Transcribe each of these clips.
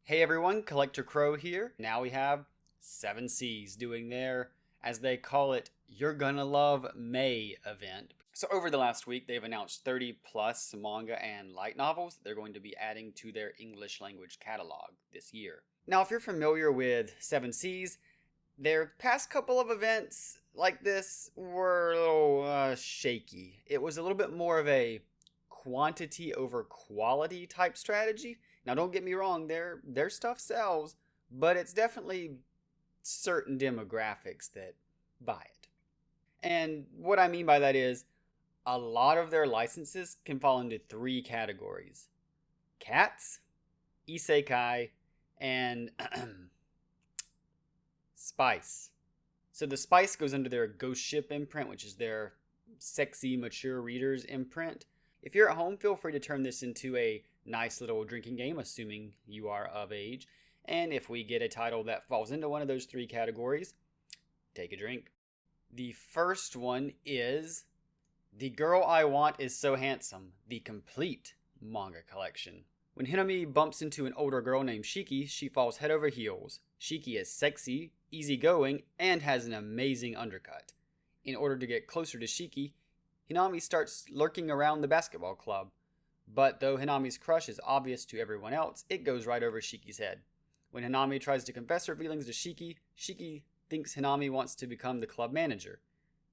Hey everyone, Collector Crow here. Now we have 7 Seas doing their, as they call it, You're Gonna Love May event. So over the last week, they've announced 30 plus manga and light novels that they're going to be adding to their English language catalog this year. Now, if you're familiar with 7 Seas, their past couple of events like this were a little shaky. It was a little bit more of a quantity over quality type strategy. Now, don't get me wrong, their stuff sells, but it's definitely certain demographics that buy it. And what I mean by that is a lot of their licenses can fall into 3 categories: cats, isekai, and spice. So the spice goes under their Ghost Ship imprint, which is their sexy, mature readers imprint. If you're at home, feel free to turn this into a nice little drinking game, assuming you are of age. And if we get a title that falls into one of those 3 categories, take a drink. The first one is The Girl I Want Is So Handsome, the complete manga collection. When Hinami bumps into an older girl named Shiki, she falls head over heels. Shiki is sexy, easygoing, and has an amazing undercut. In order to get closer to Shiki, Hinami starts lurking around the basketball club. But though Hinami's crush is obvious to everyone else, it goes right over Shiki's head. When Hinami tries to confess her feelings to Shiki, Shiki thinks Hinami wants to become the club manager.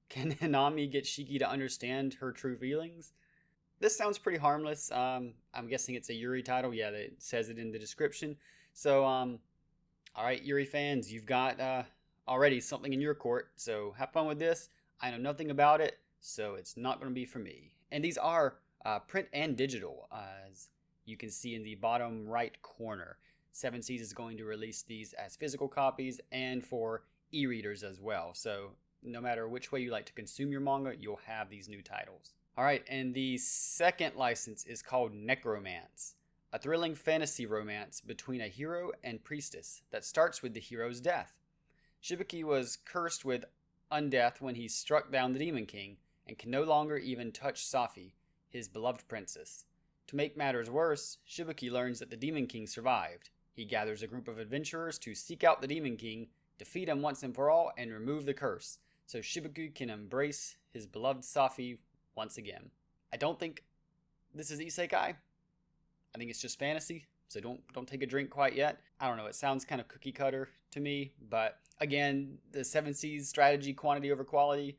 Can Hinami get Shiki to understand her true feelings? This sounds pretty harmless. I'm guessing it's a Yuri title. Yeah, it says it in the description. So, alright, Yuri fans, you've got already something in your court. So have fun with this. I know nothing about it, so it's not going to be for me. And these are print and digital, as you can see in the bottom right corner. 7 Seas is going to release these as physical copies and for e-readers as well. So no matter which way you like to consume your manga, you'll have these new titles. Alright, and the second license is called Necromance, a thrilling fantasy romance between a hero and priestess that starts with the hero's death. Shibuki was cursed with undeath when he struck down the Demon King and can no longer even touch Safi, his beloved princess. To make matters worse, Shibuki learns that the Demon King survived. He gathers a group of adventurers to seek out the Demon King, defeat him once and for all, and remove the curse, so Shibuki can embrace his beloved Safi once again. I don't think this is isekai. I think it's just fantasy, so don't take a drink quite yet. I don't know, it sounds kind of cookie cutter to me, but again, the 7 Seas strategy, quantity over quality.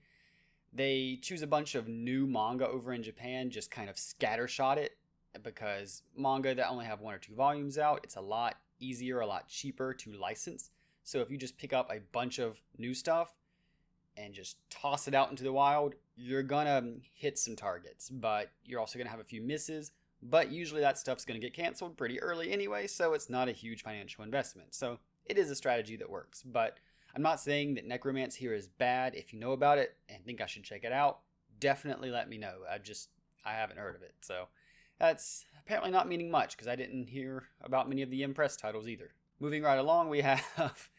They choose a bunch of new manga over in Japan, just kind of scattershot it, because manga that only have 1 or 2 volumes out, it's a lot easier, a lot cheaper to license. So if you just pick up a bunch of new stuff and just toss it out into the wild, you're gonna hit some targets, but you're also gonna have a few misses. But usually that stuff's gonna get canceled pretty early anyway, so it's not a huge financial investment. So it is a strategy that works, but I'm not saying that Necromance here is bad. If you know about it and think I should check it out, definitely let me know. I haven't heard of it. So that's apparently not meaning much, because I didn't hear about many of the Impress titles either. Moving right along, we have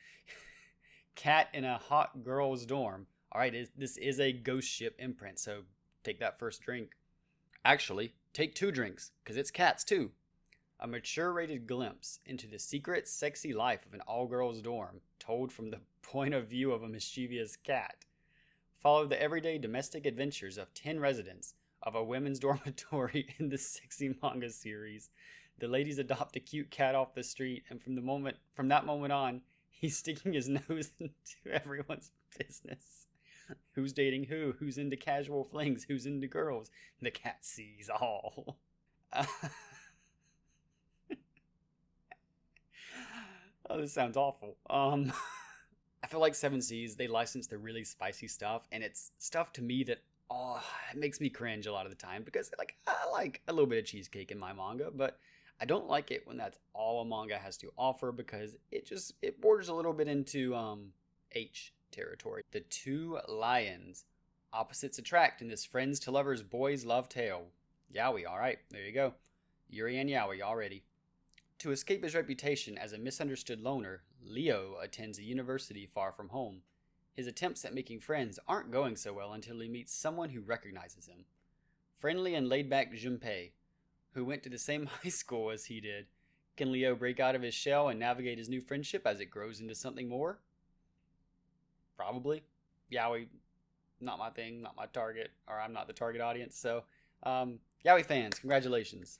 Cat in a Hot Girl's Dorm. Alright, this is a Ghost Ship imprint, so take that first drink. Actually, take 2 drinks, because it's cats too. A mature-rated glimpse into the secret, sexy life of an all-girls dorm, told from the point of view of a mischievous cat. Follow the everyday domestic adventures of 10 residents of a women's dormitory in the sexy manga series. The ladies adopt a cute cat off the street, and from that moment on, he's sticking his nose into everyone's business. Who's dating who? Who's into casual flings? Who's into girls? The cat sees all. Oh, this sounds awful. I feel like 7 Seas, they license the really spicy stuff, and it's stuff to me that, it makes me cringe a lot of the time, because I like a little bit of cheesecake in my manga, but I don't like it when that's all a manga has to offer, because it borders a little bit into H territory. The 2 lions. Opposites attract in this friends to lovers boys love tale. Yaoi, alright, there you go. Yuri and Yaoi already. To escape his reputation as a misunderstood loner, Leo attends a university far from home. His attempts at making friends aren't going so well until he meets someone who recognizes him. Friendly and laid-back Junpei, who went to the same high school as he did, Can Leo break out of his shell and navigate his new friendship as it grows into something more? Probably. Yaoi, not my thing, not my target, or I'm not the target audience. So, Yaoi fans, congratulations.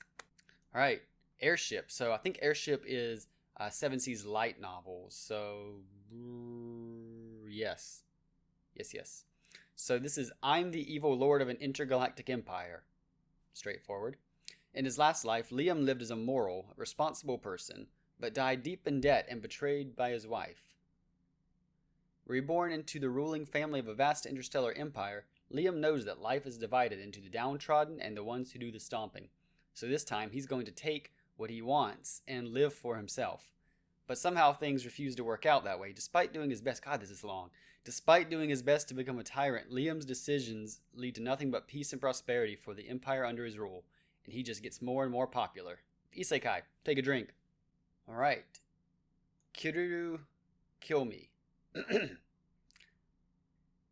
All right, Airship. So I think Airship is Seven Seas light novels. So, yes. Yes. So this is I'm the evil lord of an intergalactic empire. Straightforward. In his last life, Liam lived as a moral, responsible person, but died deep in debt and betrayed by his wife. Reborn into the ruling family of a vast interstellar empire, Liam knows that life is divided into the downtrodden and the ones who do the stomping. So this time, he's going to take what he wants and live for himself. But somehow things refuse to work out that way, despite doing his best. God, this is long. Despite doing his best to become a tyrant, Liam's decisions lead to nothing but peace and prosperity for the empire under his rule, and he just gets more and more popular. Isekai, take a drink. Alright. Kiruru, kill me.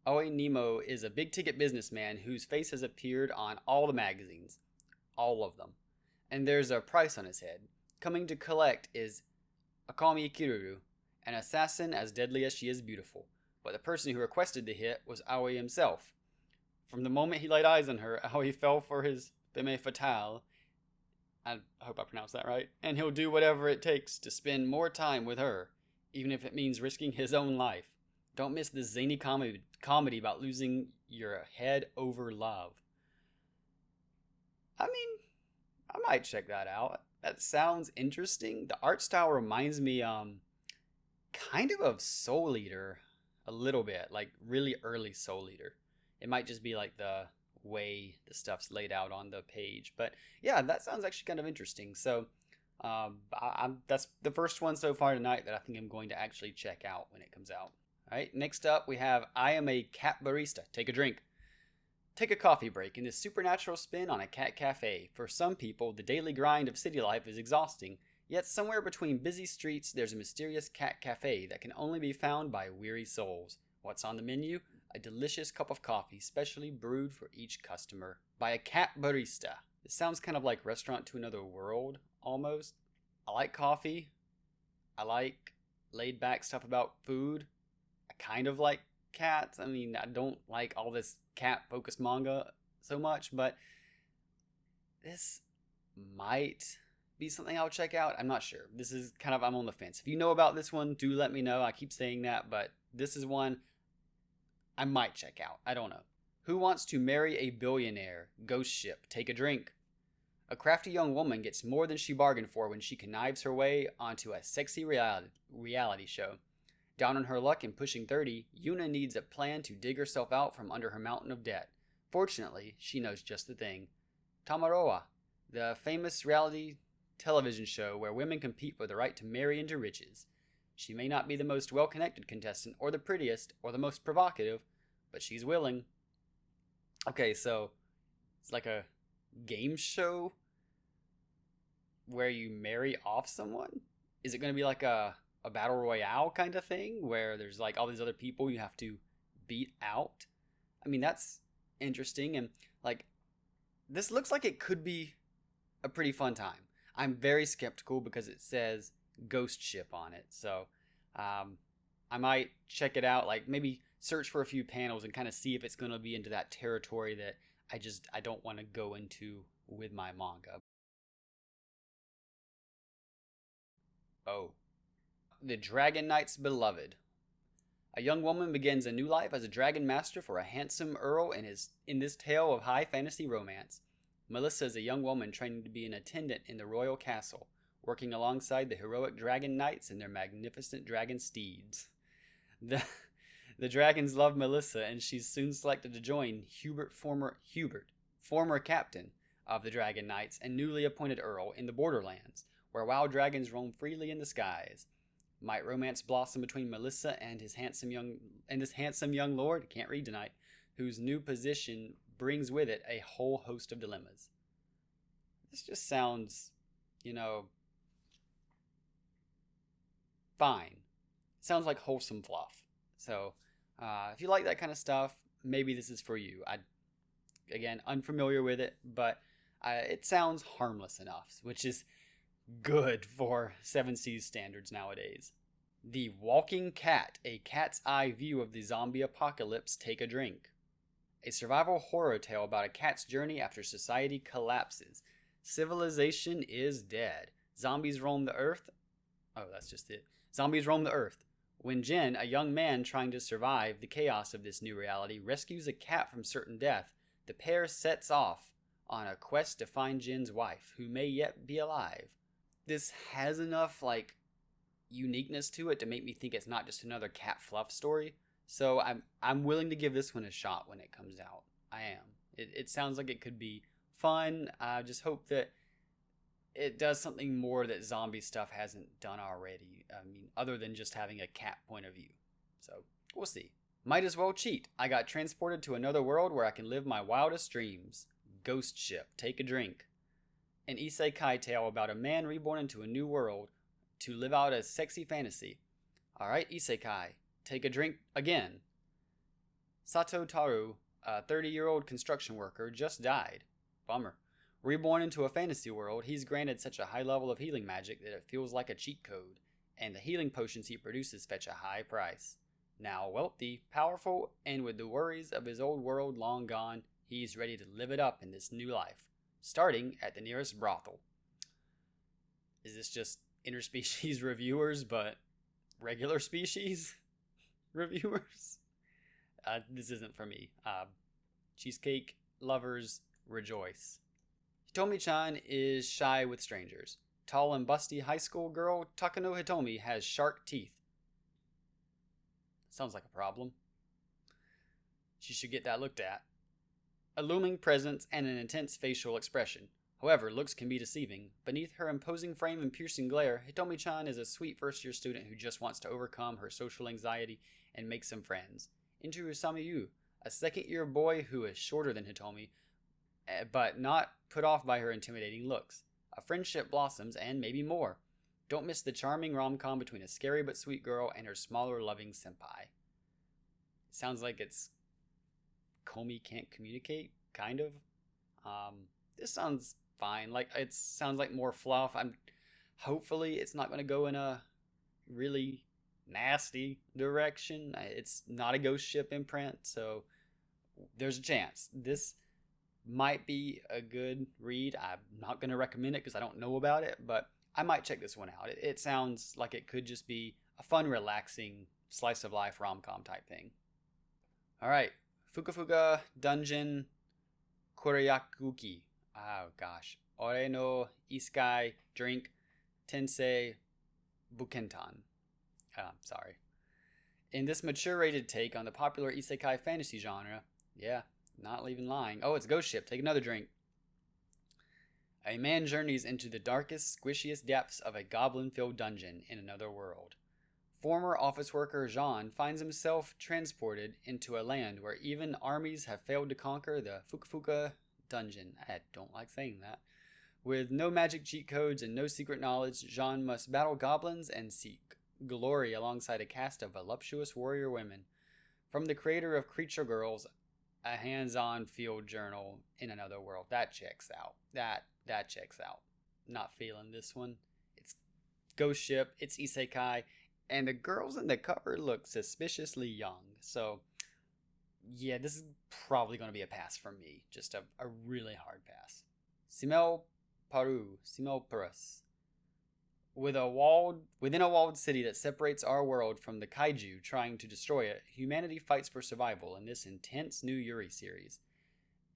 Aoi Nemo is a big-ticket businessman whose face has appeared on all the magazines. All of them. And there's a price on his head. Coming to collect is Akami Kiruru, an assassin as deadly as she is beautiful. But the person who requested the hit was Aoi himself. From the moment he laid eyes on her, Aoi fell for his femme fatale. I hope I pronounced that right. And he'll do whatever it takes to spend more time with her, even if it means risking his own life. Don't miss this zany comedy about losing your head over love. I mean, I might check that out. That sounds interesting. The art style reminds me kind of Soul Eater a little bit, like really early Soul Eater. It might just be like the way the stuff's laid out on the page, but yeah, that sounds actually kind of interesting. So that's the first one so far tonight that I think I'm going to actually check out when it comes out. All right, next up we have I Am a Cat Barista. Take a drink. Take a coffee break in this supernatural spin on a cat cafe. For some people, the daily grind of city life is exhausting, yet somewhere between busy streets there's a mysterious cat cafe that can only be found by weary souls. What's on the menu? A delicious cup of coffee, specially brewed for each customer by a cat barista. This sounds kind of like Restaurant to Another World, almost. I like coffee. I like laid-back stuff about food. I kind of like cats. I mean, I don't like all this cat-focused manga so much, but this might be something I'll check out. I'm not sure. This is kind of, I'm on the fence. If you know about this one, do let me know. I keep saying that, but this is one I might check out. I don't know. Who Wants to Marry a Billionaire? Ghost Ship. Take a drink. A crafty young woman gets more than she bargained for when she connives her way onto a sexy reality show. Down on her luck and pushing 30, Yuna needs a plan to dig herself out from under her mountain of debt. Fortunately, she knows just the thing. Tamaroa, the famous reality television show where women compete for the right to marry into riches. She may not be the most well-connected contestant, or the prettiest, or the most provocative, but she's willing. Okay, so it's like a game show where you marry off someone? Is it going to be like a battle royale kind of thing where there's like all these other people you have to beat out? I mean, that's interesting, and like this looks like it could be a pretty fun time. I'm very skeptical because it says Ghost Ship on it, so I might check it out, like maybe search for a few panels and kind of see if it's going to be into that territory that I don't want to go into with my manga. Oh. The Dragon Knight's Beloved. A young woman begins a new life as a dragon master for a handsome earl in this tale of high fantasy romance. Melissa is a young woman training to be an attendant in the royal castle, working alongside the heroic dragon knights and their magnificent dragon steeds. The dragons love Melissa, and she's soon selected to join Hubert, former captain of the Dragon Knights and newly appointed earl in the Borderlands, where wild dragons roam freely in the skies. Might romance blossom between Melissa and this handsome young lord, can't read tonight, whose new position brings with it a whole host of dilemmas. This just sounds, fine. Sounds like wholesome fluff. So, if you like that kind of stuff, maybe this is for you. Again, unfamiliar with it, but it sounds harmless enough, which is good for 7 Seas standards nowadays. The Walking Cat, a cat's eye view of the zombie apocalypse. Take a drink. A survival horror tale about a cat's journey after society collapses. Civilization is dead. Zombies roam the earth. Oh, that's just it. Zombies roam the earth. When Jin, a young man trying to survive the chaos of this new reality, rescues a cat from certain death, the pair sets off on a quest to find Jin's wife, who may yet be alive. This has enough, uniqueness to it to make me think it's not just another cat fluff story. So I'm willing to give this one a shot when it comes out. I am. It sounds like it could be fun. I just hope that it does something more that zombie stuff hasn't done already. I mean, other than just having a cat point of view. So, we'll see. Might as well cheat. I got transported to another world where I can live my wildest dreams. Ghost ship. Take a drink. An isekai tale about a man reborn into a new world to live out a sexy fantasy. Alright, isekai. Take a drink again. Sato Taru, a 30-year-old construction worker, just died. Bummer. Reborn into a fantasy world, he's granted such a high level of healing magic that it feels like a cheat code, and the healing potions he produces fetch a high price. Now wealthy, powerful, and with the worries of his old world long gone, he's ready to live it up in this new life, starting at the nearest brothel. Is this just interspecies reviewers, but regular species reviewers? This isn't for me. Cheesecake lovers rejoice. Hitomi-chan is shy with strangers. Tall and busty high school girl Takano Hitomi has shark teeth. Sounds like a problem. She should get that looked at. A looming presence and an intense facial expression. However, looks can be deceiving. Beneath her imposing frame and piercing glare, Hitomi-chan is a sweet first-year student who just wants to overcome her social anxiety and make some friends. Enter Usamiyu, a second-year boy who is shorter than Hitomi, but not put off by her intimidating looks. A friendship blossoms, and maybe more. Don't miss the charming rom-com between a scary but sweet girl and her smaller, loving senpai. Sounds like it's Komi can't communicate, kind of. This sounds fine. It sounds like more fluff. Hopefully it's not going to go in a really nasty direction. It's not a ghost ship imprint, so there's a chance. This might be a good read. I'm not going to recommend it because I don't know about it, but I might check this one out. It sounds like it could just be a fun, relaxing, slice-of-life rom-com type thing. Alright, Fuka Fuka Dungeon Koryakuki. Oh gosh. Ore no Isekai Drink Tensei Bukentan. Sorry. In this mature-rated take on the popular isekai fantasy genre, yeah, not even lying. Oh, it's Ghost Ship. Take another drink. A man journeys into the darkest, squishiest depths of a goblin-filled dungeon in another world. Former office worker Jean finds himself transported into a land where even armies have failed to conquer the Fuka Fuka dungeon. I don't like saying that. With no magic cheat codes and no secret knowledge, Jean must battle goblins and seek glory alongside a cast of voluptuous warrior women. From the creator of Creature Girls, a hands-on field journal in another world. That checks out. That checks out. Not feeling this one. It's Ghost Ship, it's isekai, and the girls in the cover look suspiciously young. So, yeah, this is probably going to be a pass for me. Just a really hard pass. Simel Parus. Within a walled city that separates our world from the kaiju trying to destroy it, humanity fights for survival in this intense new Yuri series.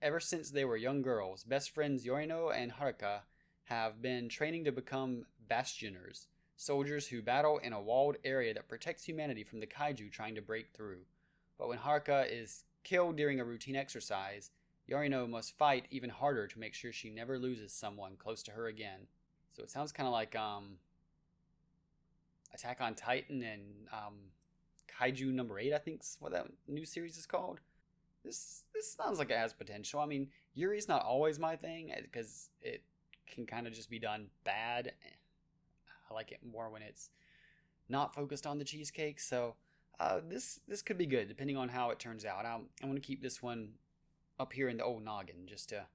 Ever since they were young girls, best friends Yorino and Haruka have been training to become bastioners, soldiers who battle in a walled area that protects humanity from the kaiju trying to break through. But when Haruka is killed during a routine exercise, Yorino must fight even harder to make sure she never loses someone close to her again. So it sounds kind of like Attack on Titan and Kaiju number 8, I think is what that new series is called. This sounds like it has potential. I mean, Yuri's not always my thing because it can kind of just be done bad. I like it more when it's not focused on the cheesecake. So this could be good depending on how it turns out. I'm going to keep this one up here in the old noggin just to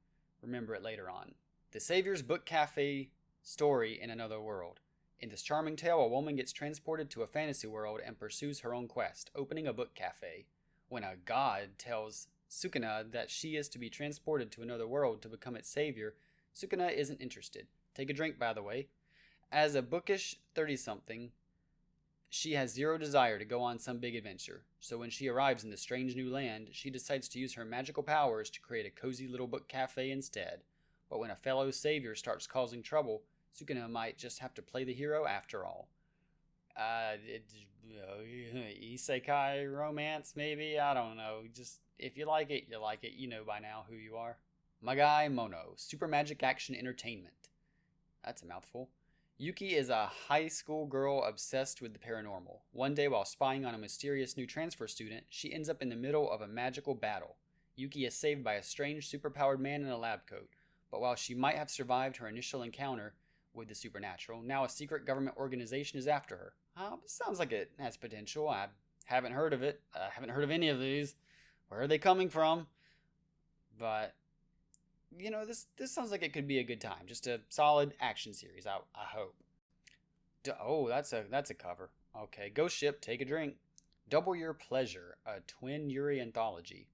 remember it later on. The Savior's Book Cafe story in another world. In this charming tale, a woman gets transported to a fantasy world and pursues her own quest, opening a book cafe. When a god tells Sukuna that she is to be transported to another world to become its savior, Sukuna isn't interested. Take a drink, by the way. As a bookish 30-something, she has zero desire to go on some big adventure, so when she arrives in the strange new land, she decides to use her magical powers to create a cozy little book cafe instead. But when a fellow savior starts causing trouble, Sukuna might just have to play the hero after all. Isekai romance, maybe? I don't know. Just, if you like it, you like it. You know by now who you are. Magai Mono, Super Magic Action Entertainment. That's a mouthful. Yuki is a high school girl obsessed with the paranormal. One day, while spying on a mysterious new transfer student, she ends up in the middle of a magical battle. Yuki is saved by a strange, superpowered man in a lab coat, but while she might have survived her initial encounter with the supernatural, now a secret government organization is after her. Sounds like it has potential. I haven't heard of it. I haven't heard of any of these. Where are they coming from? But this sounds like it could be a good time. Just a solid action series, I hope. Oh, that's a cover. Okay, Ghost Ship, take a drink. Double Your Pleasure, a twin Yuri anthology.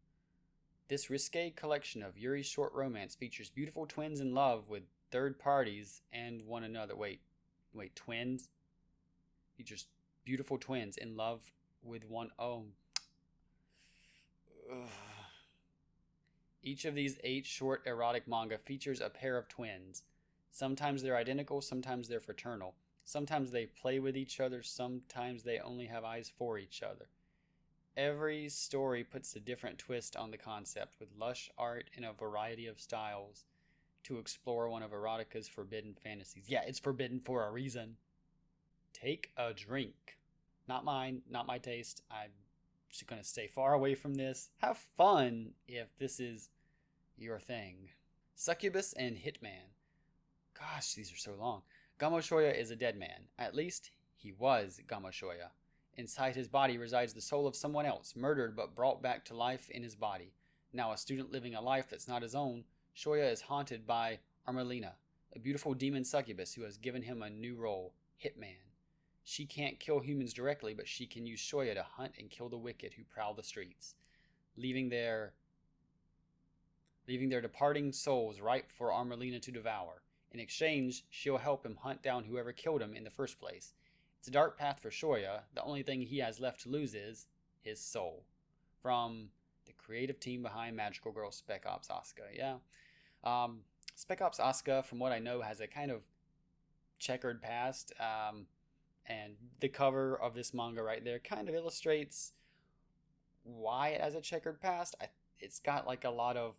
This risque collection of Yuri's short romance features beautiful twins in love with third parties and one another. Wait, twins? Features beautiful twins in love with one. Oh. Ugh. Each of these 8 short erotic manga features a pair of twins. Sometimes they're identical, sometimes they're fraternal. Sometimes they play with each other, sometimes they only have eyes for each other. Every story puts a different twist on the concept, with lush art in a variety of styles to explore one of erotica's forbidden fantasies. Yeah, it's forbidden for a reason. Take a drink. Not mine, not my taste. I'm just going to stay far away from this. Have fun if this is your thing. Succubus and Hitman. Gosh, these are so long. Gamoshoya is a dead man. At least, he was Gamoshoya. Inside his body resides the soul of someone else, murdered but brought back to life in his body. Now a student living a life that's not his own, Shoya is haunted by Armelina, a beautiful demon succubus who has given him a new role, Hitman. She can't kill humans directly, but she can use Shoya to hunt and kill the wicked who prowl the streets, leaving their departing souls ripe for Armelina to devour. In exchange, she'll help him hunt down whoever killed him in the first place. It's a dark path for Shoya. The only thing he has left to lose is his soul. From the creative team behind Magical Girl Spec Ops Asuka. Yeah. Spec Ops Asuka, from what I know, has a kind of checkered past. And the cover of this manga right there kind of illustrates why it has a checkered past. It's got like a lot of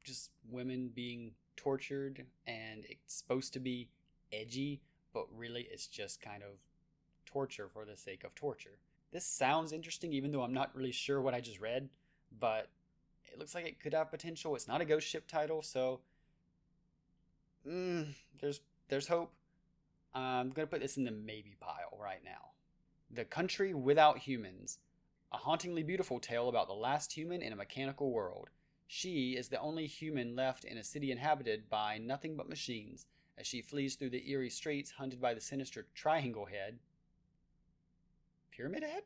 just women being tortured, and it's supposed to be edgy, but really it's just kind of torture for the sake of torture. This sounds interesting, even though I'm not really sure what I just read, but it looks like it could have potential. It's not a Ghost Ship title, so there's hope. I'm going to put this in the maybe pile right now. The Country Without Humans, a hauntingly beautiful tale about the last human in a mechanical world. She is the only human left in a city inhabited by nothing but machines. As she flees through the eerie streets, hunted by the sinister Triangle Head. Pyramid Head?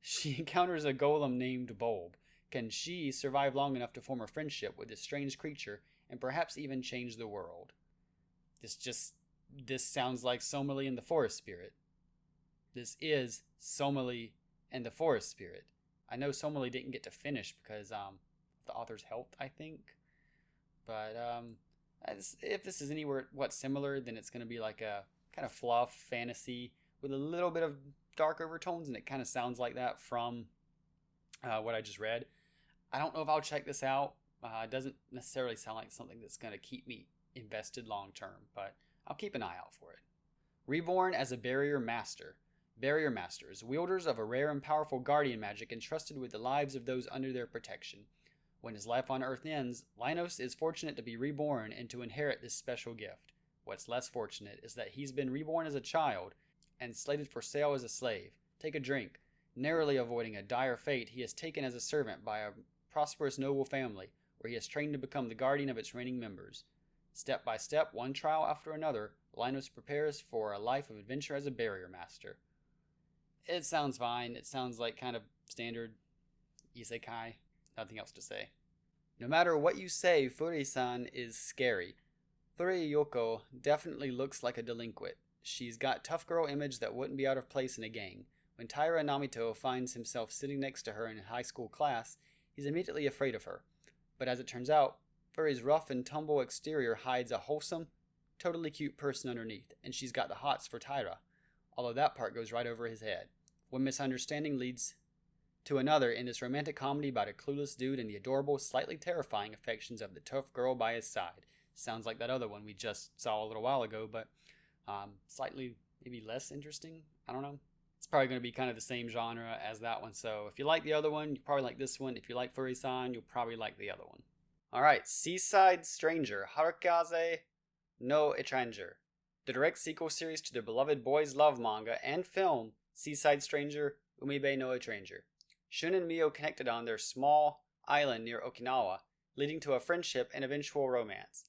She encounters a golem named Bulb. Can she survive long enough to form a friendship with this strange creature and perhaps even change the world? This sounds like Somali and the Forest Spirit. This is Somali and the Forest Spirit. I know Somali didn't get to finish because the author's health, I think. But if this is anywhere similar, then it's going to be like a kind of fluff fantasy with a little bit of dark overtones, and it kind of sounds like that from what I just read. I don't know if I'll check this out. It doesn't necessarily sound like something that's going to keep me invested long term, but I'll keep an eye out for it. Reborn as a Barrier Master. Barrier Masters, wielders of a rare and powerful guardian magic entrusted with the lives of those under their protection. When his life on Earth ends, Linos is fortunate to be reborn and to inherit this special gift. What's less fortunate is that he's been reborn as a child and slated for sale as a slave. Take a drink. Narrowly avoiding a dire fate, he is taken as a servant by a prosperous noble family, where he is trained to become the guardian of its reigning members. Step by step, one trial after another, Linus prepares for a life of adventure as a barrier master. It sounds fine. It sounds like kind of standard isekai. Nothing else to say. No matter what you say, Furi-san is scary. Furi Yoko definitely looks like a delinquent. She's got tough girl image that wouldn't be out of place in a gang. When Taira Namito finds himself sitting next to her in a high school class, he's immediately afraid of her. But as it turns out, Furi's rough and tumble exterior hides a wholesome, totally cute person underneath, and she's got the hots for Taira, although that part goes right over his head. One misunderstanding leads to another in this romantic comedy about a clueless dude and the adorable, slightly terrifying affections of the tough girl by his side. Sounds like that other one we just saw a little while ago, but slightly maybe less interesting. I don't know. It's probably going to be kind of the same genre as that one, so if you like the other one, you probably like this one. If you like Furi-san, you'll probably like the other one. Alright, Seaside Stranger, Harukaze no Étranger. The direct sequel series to their beloved boys' love manga and film, Seaside Stranger, Umibe no Étranger. Shun and Mio connected on their small island near Okinawa, leading to a friendship and eventual romance.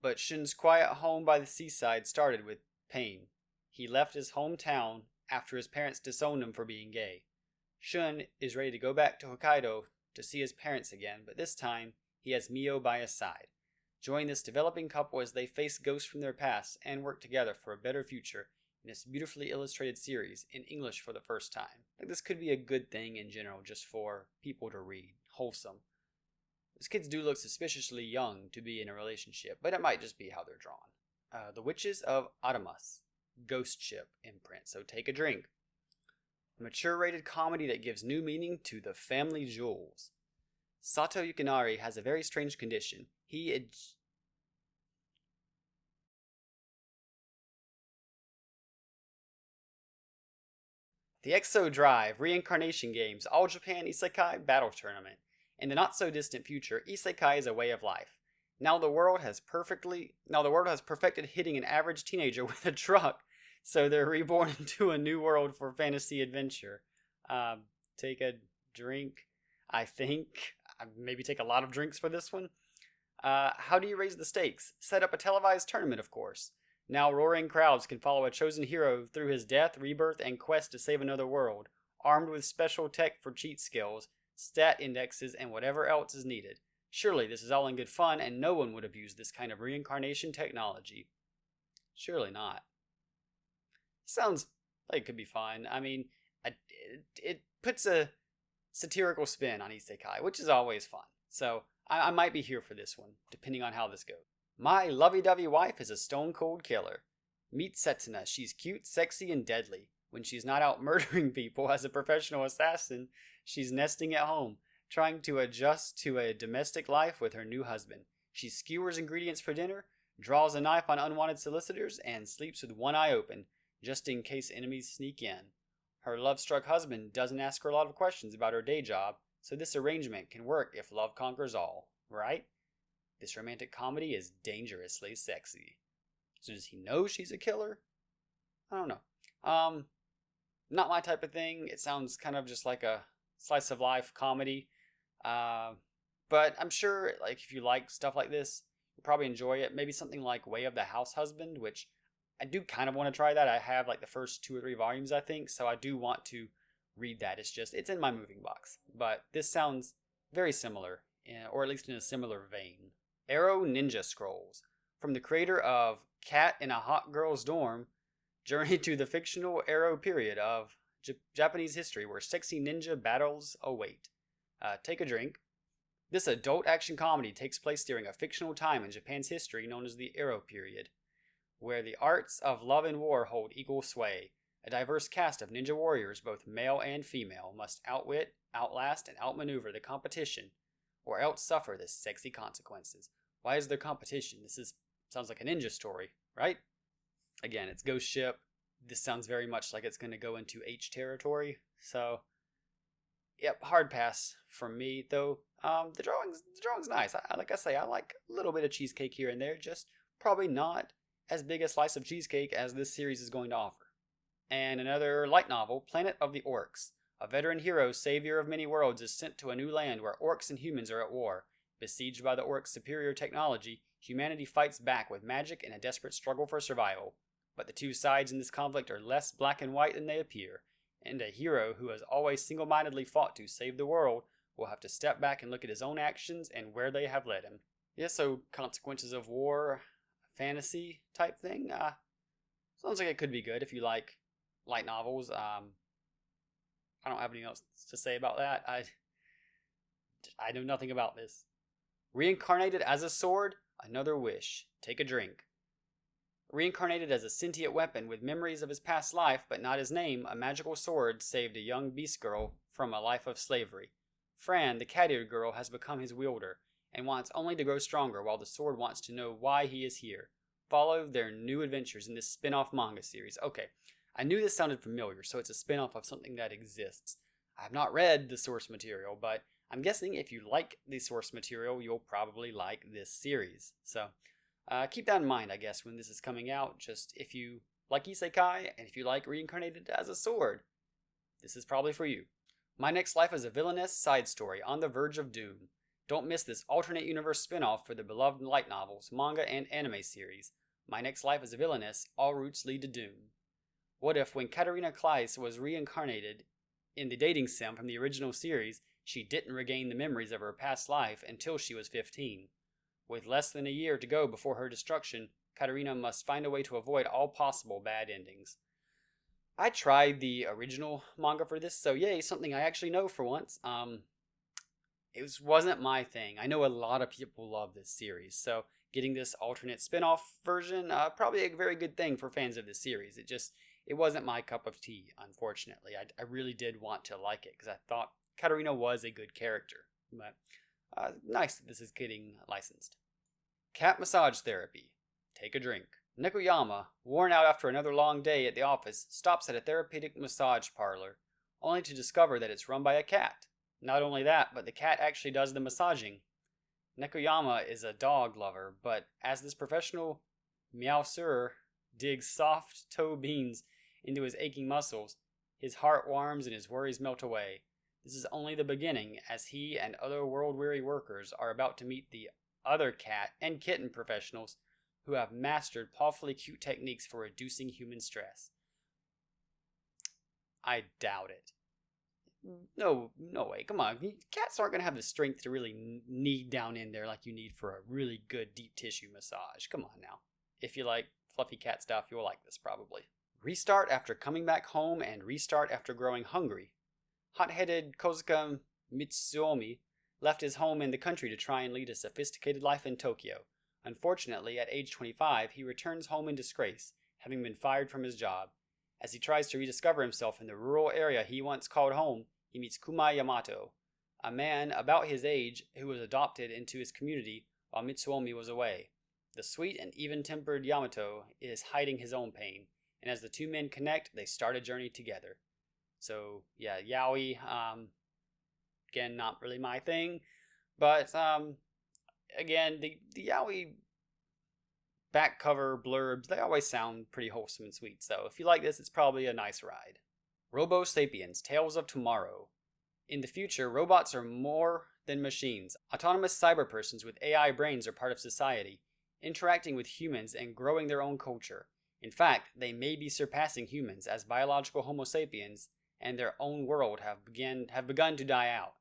But Shun's quiet home by the seaside started with pain. He left his hometown after his parents disowned him for being gay. Shun is ready to go back to Hokkaido to see his parents again, but this time he has Mio by his side. Join this developing couple as they face ghosts from their past and work together for a better future in this beautifully illustrated series in English for the first time. Like, this could be a good thing in general just for people to read. Wholesome. These kids do look suspiciously young to be in a relationship, but it might just be how they're drawn. The Witches of Adamas. Ghost Ship imprint, so take a drink. A mature-rated comedy that gives new meaning to the family jewels. Sato Yukinari has a very strange condition. The Exo Drive Reincarnation Games All Japan Isekai Battle Tournament. In the not-so-distant future, Isekai is a way of life. Now the world has perfected hitting an average teenager with a truck, so they're reborn into a new world for fantasy adventure. Take a drink, I think. Maybe take a lot of drinks for this one. How do you raise the stakes? Set up a televised tournament, of course. Now roaring crowds can follow a chosen hero through his death, rebirth, and quest to save another world, armed with special tech for cheat skills, stat indexes, and whatever else is needed. Surely this is all in good fun, and no one would have used this kind of reincarnation technology. Surely not. Sounds like it could be fun. I mean, it puts a satirical spin on isekai, which is always fun. So I might be here for this one, depending on how this goes. My lovey-dovey wife is a stone-cold killer. Meet Setsuna. She's cute, sexy, and deadly. When she's not out murdering people as a professional assassin, she's nesting at home, trying to adjust to a domestic life with her new husband. She skewers ingredients for dinner, draws a knife on unwanted solicitors, and sleeps with one eye open, just in case enemies sneak in. Her love-struck husband doesn't ask her a lot of questions about her day job, so this arrangement can work if love conquers all, right? This romantic comedy is dangerously sexy. So does he know she's a killer? I don't know. Not my type of thing. It sounds kind of just like a slice of life comedy. But I'm sure, like, if you like stuff like this, you'll probably enjoy it. Maybe something like Way of the House Husband, which I do kind of want to try that. I have like the first 2 or 3 volumes, I think, so I do want to read that. It's in my moving box. But this sounds very similar, or at least in a similar vein. Arrow Ninja Scrolls. From the creator of Cat in a Hot Girl's Dorm, journey to the fictional Arrow period of Japanese history where sexy ninja battles await. Take a drink. This adult action comedy takes place during a fictional time in Japan's history known as the Arrow period, where the arts of love and war hold equal sway. A diverse cast of ninja warriors, both male and female, must outwit, outlast, and outmaneuver the competition, or else suffer the sexy consequences. Why is there competition? Sounds like a ninja story, right? Again, it's Ghost Ship. This sounds very much like it's going to go into H territory. So, yep, hard pass from me, though. The drawing's nice. Like I say, I like a little bit of cheesecake here and there, just probably not as big a slice of cheesecake as this series is going to offer. And another light novel, Planet of the Orcs. A veteran hero, savior of many worlds, is sent to a new land where orcs and humans are at war. Besieged by the orcs' superior technology, humanity fights back with magic in a desperate struggle for survival. But the two sides in this conflict are less black and white than they appear, and a hero who has always single-mindedly fought to save the world will have to step back and look at his own actions and where they have led him. Yeah, so consequences of war, fantasy type thing. Sounds like it could be good if you like light novels. I don't have anything else to say about that. I know nothing about this. Reincarnated as a sword, another wish. Take a drink. Reincarnated as a sentient weapon with memories of his past life but not his name, a magical sword saved a young beast girl from a life of slavery. Fran, the cat-eared girl, has become his wielder and wants only to grow stronger, while the sword wants to know why he is here. Follow their new adventures in this spin-off manga series. Okay, I knew this sounded familiar, so it's a spin-off of something that exists. I have not read the source material, but I'm guessing if you like the source material, you'll probably like this series. So, keep that in mind, I guess, when this is coming out. Just if you like isekai, and if you like Reincarnated as a Sword, this is probably for you. My Next Life is a villainous side story on the verge of doom. Don't miss this alternate universe spin-off for the beloved light novels, manga, and anime series. My Next Life is a villainess, all routes lead to doom. What if, when Katarina Kleiss was reincarnated in the dating sim from the original series, she didn't regain the memories of her past life until she was 15? With less than a year to go before her destruction, Katarina must find a way to avoid all possible bad endings. I tried the original manga for this, so yay, something I actually know for once. It wasn't my thing. I know a lot of people love this series, so getting this alternate spin-off version, probably a very good thing for fans of this series. It wasn't my cup of tea, unfortunately. I really did want to like it, because I thought Katarina was a good character. But nice that this is getting licensed. Cat massage therapy. Take a drink. Nekoyama, worn out after another long day at the office, stops at a therapeutic massage parlor, only to discover that it's run by a cat. Not only that, but the cat actually does the massaging. Nekoyama is a dog lover, but as this professional meowser digs soft toe beans into his aching muscles, his heart warms and his worries melt away. This is only the beginning, as he and other world-weary workers are about to meet the other cat and kitten professionals who have mastered pawfully cute techniques for reducing human stress. I doubt it. No way, come on. Cats aren't going to have the strength to really knead down in there like you need for a really good deep tissue massage. Come on now. If you like fluffy cat stuff, you'll like this probably. Restart after coming back home and restart after growing hungry. Hot-headed Kozuka Mitsuomi left his home in the country to try and lead a sophisticated life in Tokyo. Unfortunately, at age 25, he returns home in disgrace, having been fired from his job. As he tries to rediscover himself in the rural area he once called home, he meets Kuma Yamato, a man about his age who was adopted into his community while Mitsuomi was away. The sweet and even-tempered Yamato is hiding his own pain, and as the two men connect, they start a journey together. So, yeah, yaoi, again, not really my thing, but, again, the yaoi back cover blurbs, they always sound pretty wholesome and sweet, so if you like this, it's probably a nice ride. Robo Sapiens, Tales of Tomorrow. In the future, robots are more than machines. Autonomous cyberpersons with AI brains are part of society, interacting with humans and growing their own culture. In fact, they may be surpassing humans, as biological Homo sapiens and their own world have begun to die out.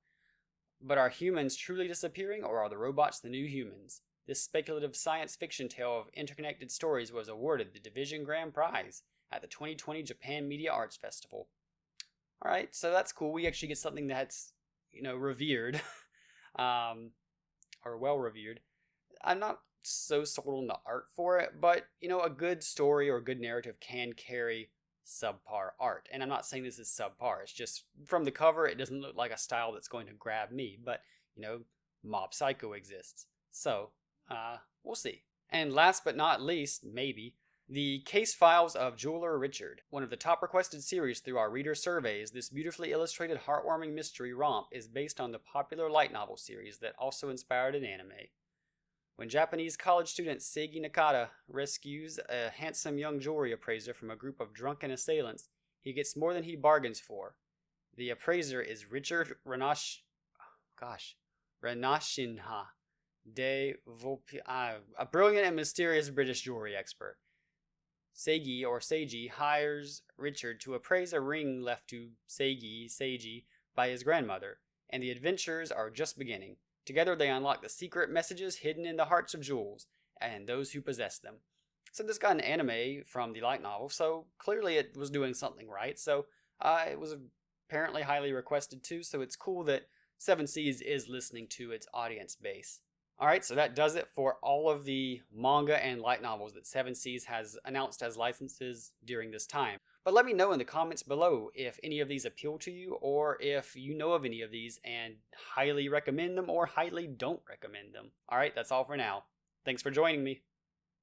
But are humans truly disappearing, or are the robots the new humans? This speculative science fiction tale of interconnected stories was awarded the Division Grand Prize at the 2020 Japan Media Arts Festival. Alright, so that's cool. We actually get something that's, revered. Or well revered. I'm not so sold on the art for it, but, a good story or a good narrative can carry subpar art. And I'm not saying this is subpar. It's just, from the cover, it doesn't look like a style that's going to grab me. But, Mob Psycho exists. So, we'll see. And last but not least, maybe, the Case Files of Jeweler Richard. One of the top requested series through our reader surveys, this beautifully illustrated heartwarming mystery romp is based on the popular light novel series that also inspired an anime. When Japanese college student Seiji Nakata rescues a handsome young jewelry appraiser from a group of drunken assailants, he gets more than he bargains for. The appraiser is Richard Renashinha, a brilliant and mysterious British jewelry expert. Seiji hires Richard to appraise a ring left to Seiji by his grandmother, and the adventures are just beginning. Together they unlock the secret messages hidden in the hearts of jewels, and those who possess them. So this got an anime from the light novel, so clearly it was doing something right. So it was apparently highly requested too, so it's cool that Seven Seas is listening to its audience base. Alright, so that does it for all of the manga and light novels that Seven Seas has announced as licenses during this time. But let me know in the comments below if any of these appeal to you, or if you know of any of these and highly recommend them or highly don't recommend them. Alright, that's all for now. Thanks for joining me.